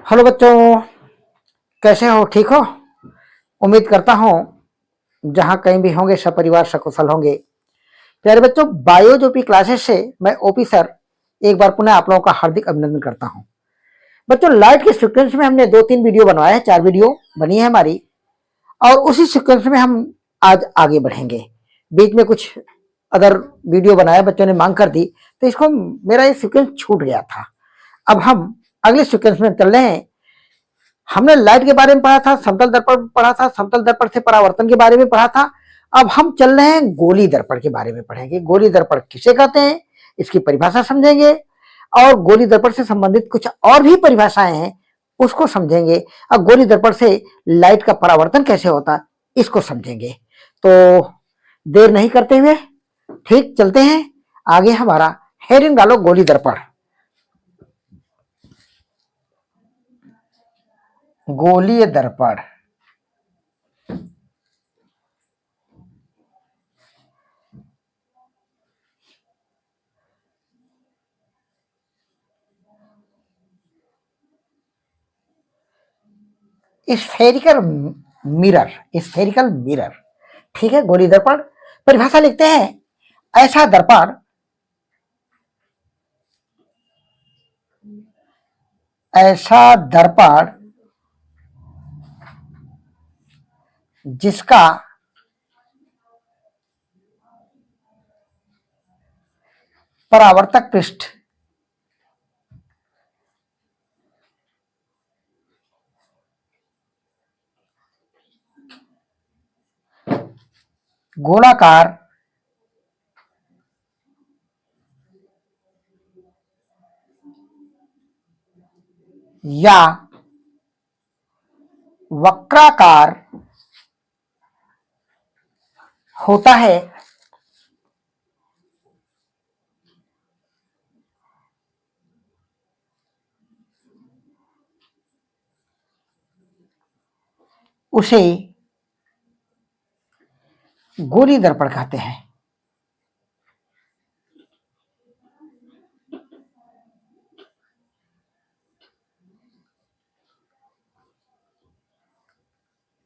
Hello बच्चों, कैसे हो? ठीक हो? उम्मीद करता हूं जहां कहीं भी होंगे सब परिवार सकुशल होंगे। प्यारे बच्चों, बायो जो भी क्लासेस से मैं ओपी सर एक बार पुनः आप लोगों का हार्दिक अभिनंदन करता हूं। बच्चों, लाइट के सीक्वेंस में हमने 2-3 वीडियो बनवाए हैं, 4 वीडियो बनी है हमारी, और उसी सीक्वेंस में हम आज आगे बढ़ेंगे। बीच में कुछ अदर वीडियो बनाया, बच्चों ने मांग कर दी, तो इसको मेरा ये सीक्वेंस छूट गया था। अब हम अगले सीक्वेंस में चल रहे हैं। हमने लाइट के बारे में पढ़ा था, समतल दर्पण पढ़ा था, समतल दर्पण से परावर्तन के बारे में पढ़ा था। अब हम चल रहे हैं गोली दर्पण के बारे में पढ़ेंगे। गोली दर्पण किसे कहते हैं, इसकी परिभाषा समझेंगे, और गोली दर्पण से संबंधित कुछ और भी परिभाषाएं हैं उसको समझेंगे। अब गोली दर्पण से लाइट का परावर्तन कैसे होता इसको समझेंगे। तो देर नहीं करते हुए ठीक चलते हैं आगे। हमारा हेडिंग डालो, गोली दर्पण। गोलीय दर्पण स्फेरिकल मिरर, स्फेरिकल मिरर, ठीक है। गोली दर्पण परिभाषा लिखते हैं, ऐसा दर्पण जिसका परावर्तक पृष्ठ गोलाकार या वक्राकार होता है, उसे गोली दर्पण कहते हैं।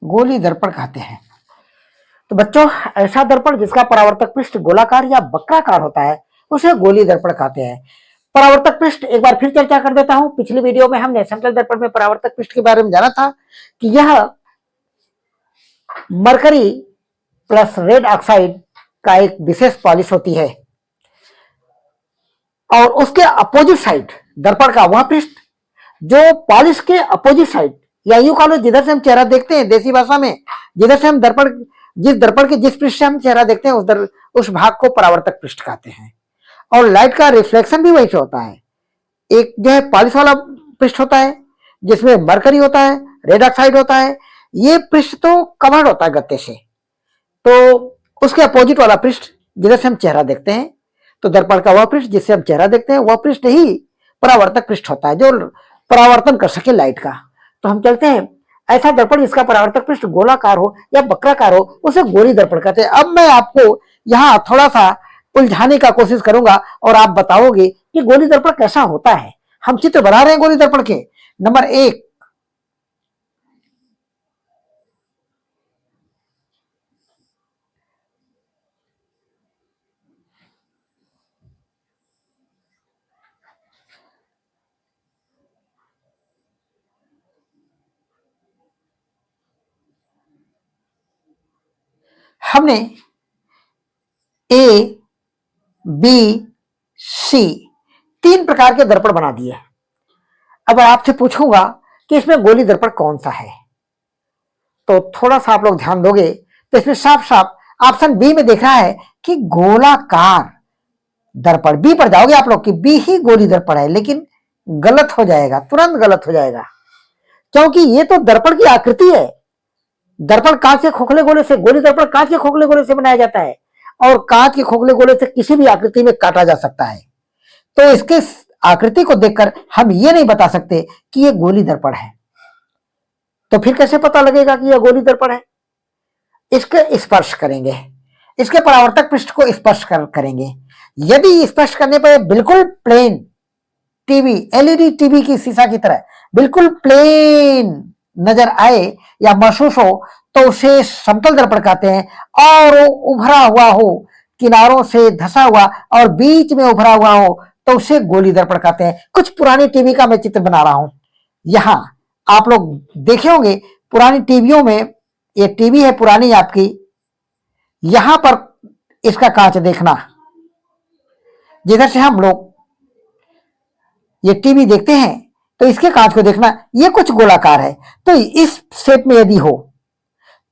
गोली दर्पण कहते हैं। तो बच्चों, ऐसा दर्पण जिसका परावर्तक पृष्ठ गोलाकार या वक्राकार होता है उसे गोली दर्पण कहते हैं। परावर्तक पृष्ठ एक बार फिर चर्चा कर देता हूं। पिछली वीडियो में हमने समतल दर्पण में परावर्तक पृष्ठ के बारे में जाना था कि यह मरकरी प्लस रेड ऑक्साइड का एक विशेष पॉलिश होती है, और उसके अपोजिट साइड दर्पण का वह पृष्ठ जो पॉलिश के अपोजिट साइड, या यूं कह लो जिधर से हम चेहरा देखते हैं, देसी भाषा में जिधर से हम दर्पण के जिस पृष्ठ से हम चेहरा देखते हैं उस भाग को परावर्तक पृष्ठ कहते हैं। और लाइट का रिफ्लेक्शन भी वही से होता है। एक जो है पॉलिश वाला पृष्ठ होता है जिसमें मरकरी होता है, रेड ऑक्साइड होता है। ये पृष्ठ तो कवर्ड होता है गत्ते से, तो उसके अपोजिट वाला पृष्ठ जिधर से हम चेहरा देखते हैं, तो दर्पण का वह पृष्ठ जिससे हम चेहरा देखते हैं वह पृष्ठ ही परावर्तक पृष्ठ होता है जो परावर्तन कर सके लाइट का। तो हम चलते हैं, ऐसा दर्पण जिसका परावर्तक पृष्ठ गोलाकार हो या वक्राकार हो उसे गोली दर्पण कहते हैं। अब मैं आपको यहाँ थोड़ा सा उलझाने का कोशिश करूंगा और आप बताओगे कि गोली दर्पण कैसा होता है। हम चित्र बना रहे हैं गोली दर्पण के। नंबर 1, हमने ए बी सी 3 प्रकार के दर्पण बना दिए। अब आपसे पूछूंगा कि इसमें गोली दर्पण कौन सा है, तो थोड़ा सा आप लोग ध्यान दोगे तो इसमें साफ साफ ऑप्शन बी में दिख रहा है कि गोलाकार दर्पण। बी पर जाओगे आप लोग कि बी ही गोली दर्पण है, लेकिन गलत हो जाएगा, तुरंत गलत हो जाएगा, क्योंकि ये तो दर्पण की आकृति है। दर्पण कांच के खोखले गोले से, गोली दर्पण कांच के खोखले गोले से बनाया जाता है, और कांच के खोखले गोले से किसी भी आकृति में काटा जा सकता है। तो इसके आकृति को देखकर हम ये नहीं बता सकते कि ये गोली दर्पण है। तो फिर कैसे पता लगेगा कि यह गोली दर्पण है? इसके स्पर्श करेंगे, इसके परावर्तक पृष्ठ को स्पर्श करेंगे। यदि स्पर्श करने पर बिल्कुल प्लेन टीवी, एलईडी टीवी की शीशा की तरह बिल्कुल प्लेन नजर आए या महसूस हो तो उसे समतल दर्पण कहते हैं, और वो उभरा हुआ हो, किनारों से धसा हुआ और बीच में उभरा हुआ हो तो उसे गोली दर्पण कहते हैं। कुछ पुरानी टीवी का मैं चित्र बना रहा हूं। यहां आप लोग देखे होंगे पुरानी टीवियों में, ये टीवी है पुरानी आपकी, यहां पर इसका कांच देखना, जिधर से हम लोग ये टीवी देखते हैं तो इसके कांच को देखना, ये कुछ गोलाकार है, तो इस शेप में यदि हो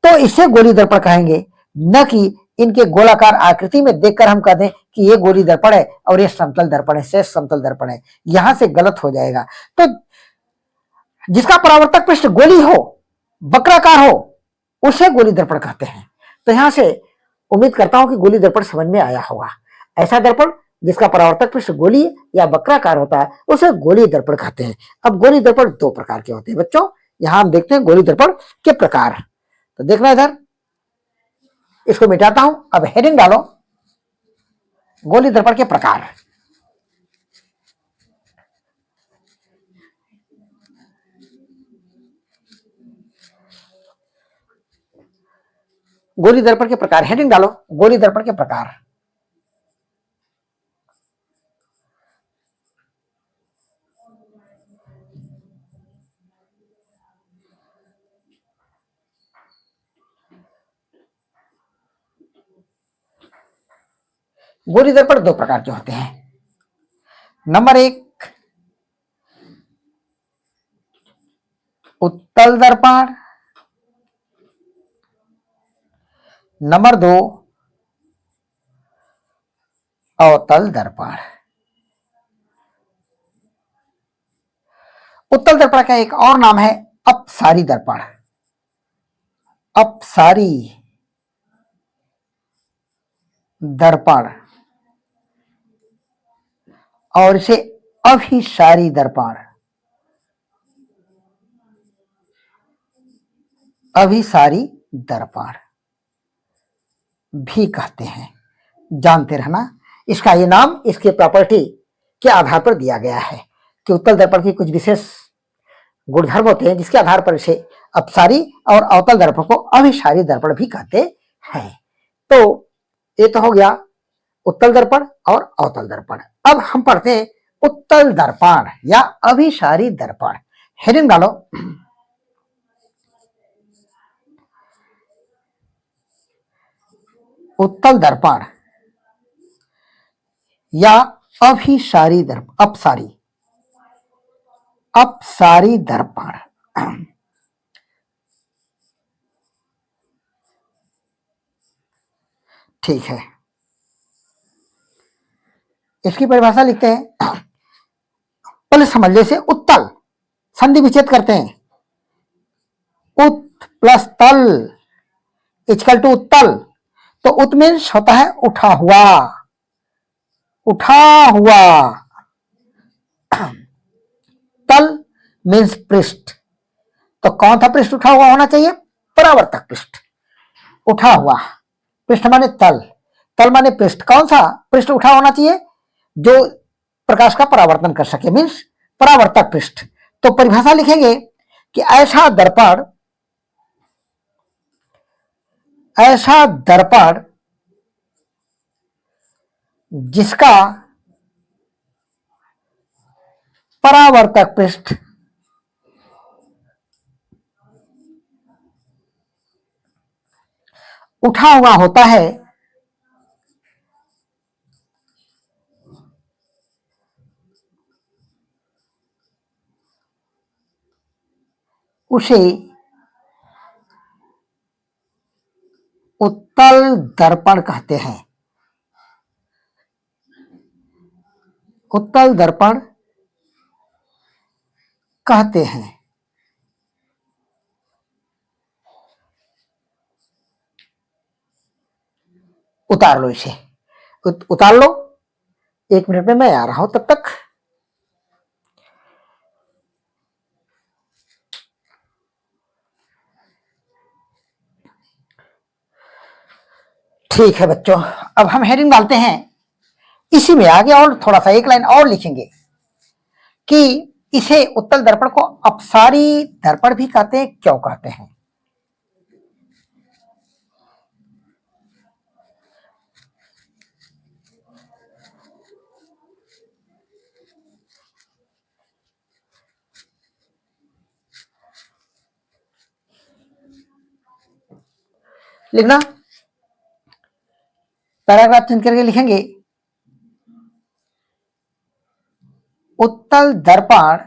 तो इसे गोली दर्पण कहेंगे, न कि इनके गोलाकार आकृति में देखकर हम कह दें कि ये गोली दर्पण है और ये समतल दर्पण है, शेष समतल दर्पण है। यहां से गलत हो जाएगा। तो जिसका परावर्तक पृष्ठ गोली हो, वक्राकार हो, उसे गोली दर्पण कहते हैं। तो यहां से उम्मीद करता हूं कि गोली दर्पण समझ में आया होगा। ऐसा दर्पण जिसका परावर्तक पृष्ठ गोली या वक्राकार होता है उसे गोली दर्पण कहते हैं। अब गोली दर्पण दो प्रकार के होते हैं बच्चों, यहां हम देखते हैं गोली दर्पण के प्रकार। तो देखना इधर, इसको मिटाता हूं, अब हेडिंग डालो, गोली दर्पण के प्रकार। गोली दर्पण के प्रकार, हेडिंग डालो, गोली दर्पण के प्रकार। गोली दर्पण दो प्रकार के होते हैं। नंबर एक, उत्तल दर्पण। नंबर दो, अवतल दर्पण। उत्तल दर्पण का एक और नाम है अपसारी दर्पण। अपसारी दर्पण, और इसे अभिसारी दर्पण, अभिसारी दर्पण भी कहते हैं। जानते रहना, इसका ये नाम इसके प्रॉपर्टी के आधार पर दिया गया है कि उत्तल दर्पण की कुछ विशेष गुणधर्म होते हैं जिसके आधार पर इसे अपसारी और अवतल दर्पण को अभिसारी दर्पण भी कहते हैं। तो ये तो हो गया उत्तल दर्पण और अवतल दर्पण। अब हम पढ़ते हैं उत्तल दर्पण या अभिसारी दर्पण। हेडिंग डालो, उत्तल दर्पण या अभिसारी दर्पण, अपसारी, अपसारी दर्पण। ठीक है, इसकी परिभाषा लिखते हैं। पहले समझ ले से उत्तल, संधि विच्छेद करते हैं, उत प्लस तल इक्वल टू उत्तल। तो उत मीन्स होता है उठा हुआ, उठा हुआ। तल मीन्स पृष्ठ। तो कौन सा पृष्ठ उठा हुआ होना चाहिए? परावर्तक पृष्ठ। उठा हुआ पृष्ठ माने तल, तल माने पृष्ठ। कौन सा पृष्ठ उठा होना चाहिए? जो प्रकाश का परावर्तन कर सके, मीन्स परावर्तक पृष्ठ। तो परिभाषा लिखेंगे कि ऐसा दर्पण, ऐसा दर्पण जिसका परावर्तक पृष्ठ उठा हुआ होता है, उसे उत्तल दर्पण कहते हैं। उत्तल दर्पण कहते हैं। उतार लो इसे, उतार लो। 1 मिनट में मैं आ रहा हूं, तब तक। ठीक है बच्चों, अब हम हेडिंग डालते हैं। इसी में आगे और थोड़ा सा एक लाइन और लिखेंगे कि इसे उत्तल दर्पण को अपसारी दर्पण भी कहते हैं। क्यों कहते हैं? लिखना, पैराग्राफ चुन करके लिखेंगे, उत्तल दर्पण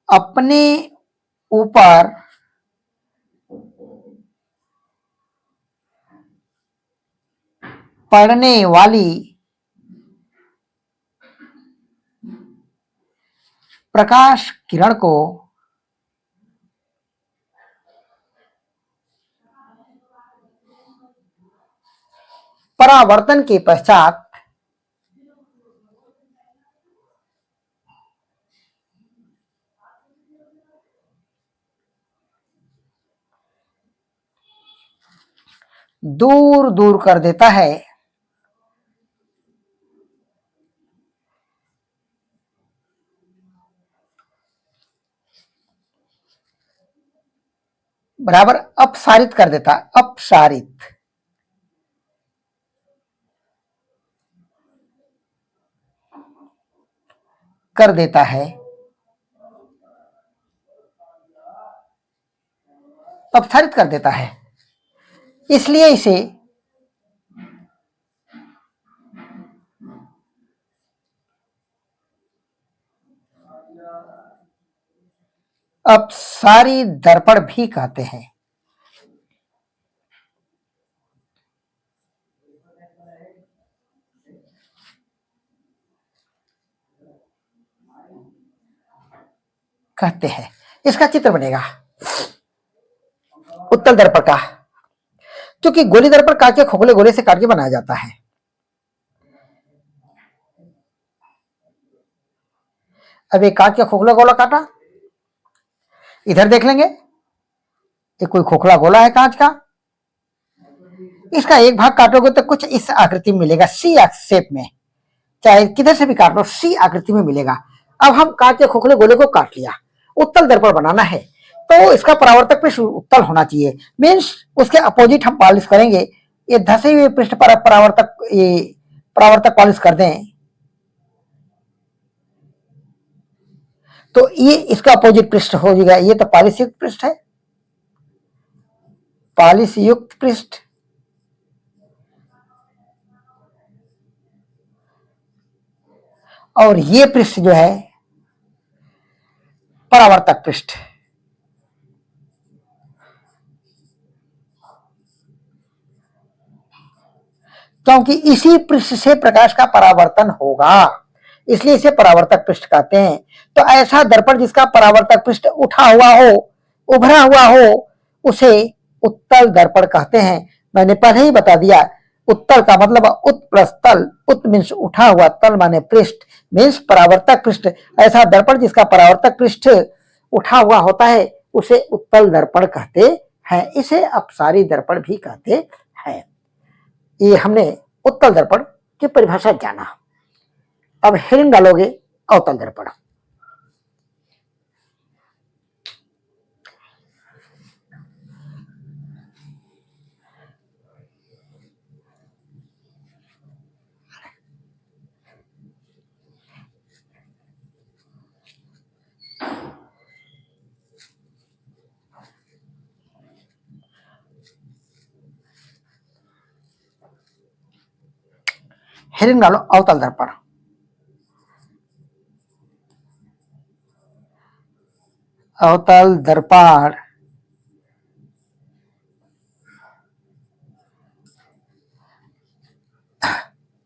अपने ऊपर पड़ने वाली प्रकाश किरण को परावर्तन के पश्चात दूर दूर कर देता है। बराबर अपसारित कर देता, अपसारित कर देता है, अपसारित कर देता है। इसलिए इसे अपसारी दर्पण भी कहते हैं। कहते हैं। इसका चित्र बनेगा उत्तल दर्पण का, क्योंकि गोली दर्पण कांच के खोखले गोले से काट के बनाया जाता है। अब एक कांच का खोखला गोला काटा, इधर देख लेंगे, ये कोई खोखला गोला है कांच का, इसका एक भाग काटोगे तो कुछ इस आकृति में मिलेगा, सी शेप में, चाहे किधर से भी काट लो सी आकृति में मिलेगा। अब हम कांच के खोखले गोले को काट लिया, उत्तल दर्पण बनाना है तो इसका परावर्तक पृष्ठ उत्तल होना चाहिए, मीन्स उसके अपोजिट हम पॉलिश करेंगे। ये धसे हुए पृष्ठ पर परावर्तक पॉलिश कर दें तो ये इसका अपोजिट पृष्ठ हो जाएगा। ये तो पॉलिश युक्त पृष्ठ है, पॉलिश युक्त पृष्ठ, और ये पृष्ठ जो है परावर्तक पृष्ठ। क्योंकि इसी पृष्ठ से प्रकाश का परावर्तन होगा, इसलिए इसे परावर्तक पृष्ठ कहते हैं। तो ऐसा दर्पण जिसका परावर्तक पृष्ठ उठा हुआ हो, उभरा हुआ हो, उसे उत्तल दर्पण कहते हैं। मैंने पहले ही बता दिया, उत्तल का मतलब उत प्लस तल, उत मीन्स उठा हुआ, तल माने पृष्ठ मीन्स परावर्तक पृष्ठ। ऐसा दर्पण जिसका परावर्तक पृष्ठ उठा हुआ होता है उसे उत्तल दर्पण कहते हैं। इसे अपसारी दर्पण भी कहते हैं। ये हमने उत्तल दर्पण की परिभाषा जाना। अब हेडिंग डालोगे अवतल दर्पण। हेडिंग डालो अवतल दर्पण। अवतल दर्पण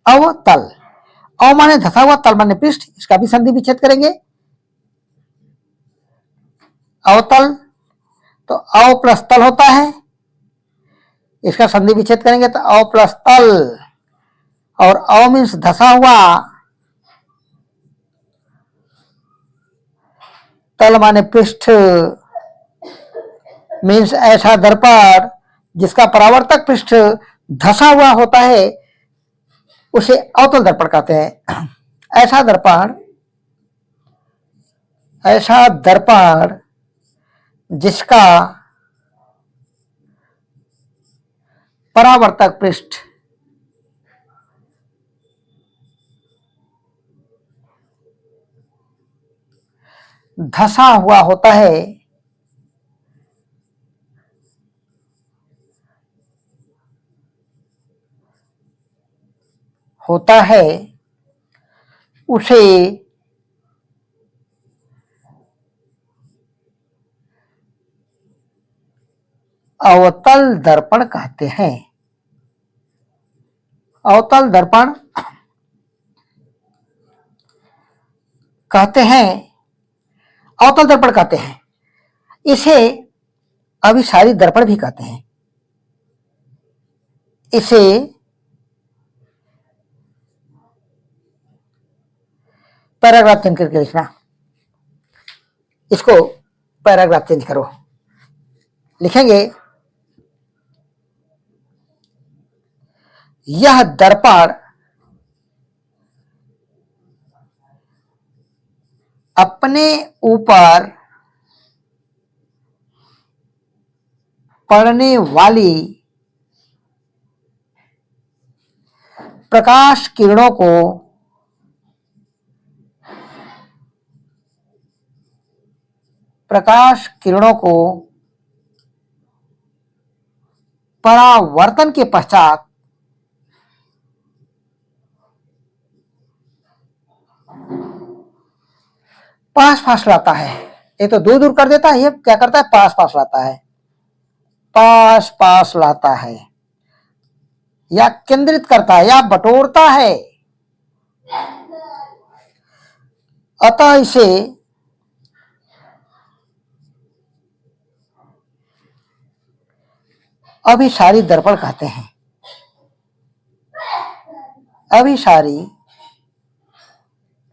अवतल, अव माने धसा हुआ, तल माने पृष्ठ, इसका भी संधि विच्छेद करेंगे। अवतल तो अव प्लस तल होता है, इसका संधि विच्छेद करेंगे तो अव प्लस तल, और अव मीन्स धसा हुआ, तल माने पृष्ठ, मीन्स ऐसा दर्पण जिसका परावर्तक पृष्ठ धसा हुआ होता है उसे अवतल दर्पण कहते हैं। ऐसा दर्पण जिसका परावर्तक पृष्ठ धंसा हुआ होता है, उसे अवतल दर्पण कहते हैं। अवतल दर्पण कहते हैं, अवतल दर्पण कहते हैं। इसे अभिसारी दर्पण भी कहते हैं। इसे पैराग्राफ चेंज करके लिखना, इसको पैराग्राफ चेंज करो। लिखेंगे यह दर्पण अपने ऊपर पड़ने वाली प्रकाश किरणों को परावर्तन के पश्चात पास पास लाता है। ये तो दूर दूर कर देता है, ये क्या करता है, पास पास लाता है, पास पास लाता है, या केंद्रित करता है, या बटोरता है। अतः इसे अभिसारी दर्पण कहते हैं। अभिसारी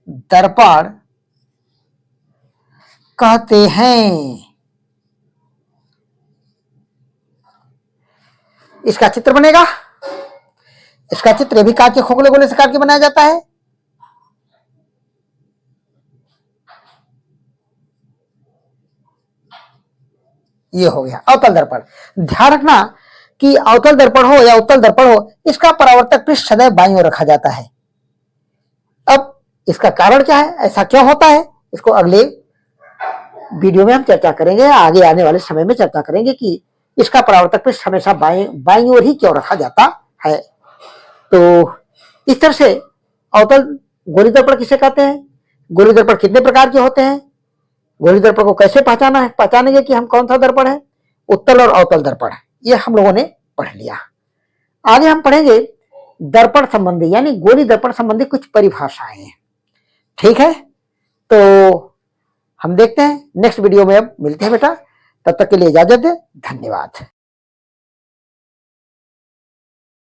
दर्पण कहते हैं। इसका चित्र बनेगा। इसका चित्र भी कांच के खोखले गोले से काट के बनाया जाता है। ये हो गया अवतल दर्पण। ध्यान रखना कि अवतल दर्पण हो या उत्तल दर्पण हो, इसका परावर्तक पृष्ठ सदैव बाईं ओर रखा जाता है। अब इसका कारण क्या है, ऐसा क्यों होता है, इसको अगले वीडियो में हम चर्चा करेंगे। आगे आने वाले समय में चर्चा करेंगे कि इसका परावर्तक पृष्ठ हमेशा बाईं ओर ही क्यों रखा जाता है। तो इस तरह से अवतल गोली दर्पण किसे कहते हैं, गोली दर्पण कितने प्रकार के होते हैं, गोली दर्पण को कैसे पहचानेंगे कि हम कौन सा दर्पण है, उत्तल और अवतल दर्पण है, ये हम लोगों ने पढ़ लिया। आगे हम पढ़ेंगे दर्पण संबंधी यानी गोली दर्पण संबंधी कुछ परिभाषाएं। ठीक है, तो हम देखते हैं नेक्स्ट वीडियो में। अब मिलते हैं बेटा, तब तक के लिए इजाजत दे, धन्यवाद।